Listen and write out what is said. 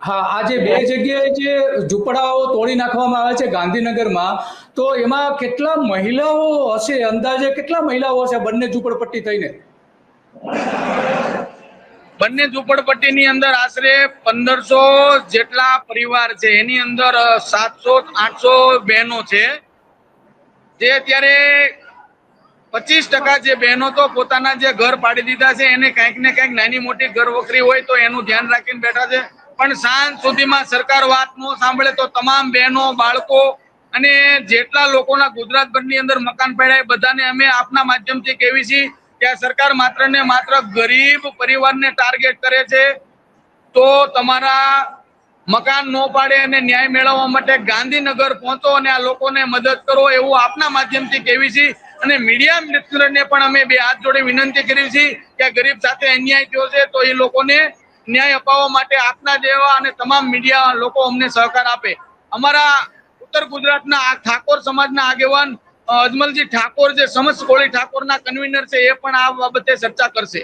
હા, આજે બે જગ્યાએ જે ઝૂંપડાઓ તોડી નાખવામાં આવે છે ગાંધીનગરમાં, તો એમાં કેટલા મહિલાઓ હશે? અંદાજે કેટલા મહિલાઓ હશે બંને ઝૂંપડપટ્ટી થઈને? બંને ઝૂંપડપટ્ટીની અંદર આશરે 1500 જેટલા પરિવાર છે. એની અંદર 700-800 બહેનો છે, જે અત્યારે 25% જે બહેનો તો પોતાના જે ઘર પાડી દીધા છે, એને કંઈક ને કંઈક નાની મોટી ઘર વખરી હોય તો એનું ધ્યાન રાખીને બેઠા છે. પણ સાંજ સુધીમાં સરકાર વાત ન સાંભળે તો તમામ બહેનો, બાળકો અને જેટલા લોકોના ગુજરાતભરની અંદર મકાન પડ્યા એ બધાને અમે આપના માધ્યમથી કહેવી છીએ કે આ સરકાર માત્ર ને માત્ર ગરીબ પરિવારને ટાર્ગેટ કરે છે. તો તમારા મકાન ન પાડે અને ન્યાય મેળવવા માટે ગાંધીનગર પહોંચો અને આ લોકોને મદદ કરો, એવું આપના માધ્યમથી કહેવી છીએ. અને મીડિયા મિત્રને પણ અમે બે હાથ જોડે વિનંતી કરી છે કે ગરીબ સાથે અન્યાય થયો છે તો એ લોકોને ન્યાય અપાવવા માટે આપના જેવા અને તમામ મીડિયા લોકો અમને સહકાર આપે. અમારા ઉત્તર ગુજરાતના આ ઠાકોર સમાજના આગેવાન અજમલજી ઠાકોર, જે સમસ્ત કોળી ઠાકોરના કન્વીનર છે, એ પણ આ બાબતે ચર્ચા કરશે.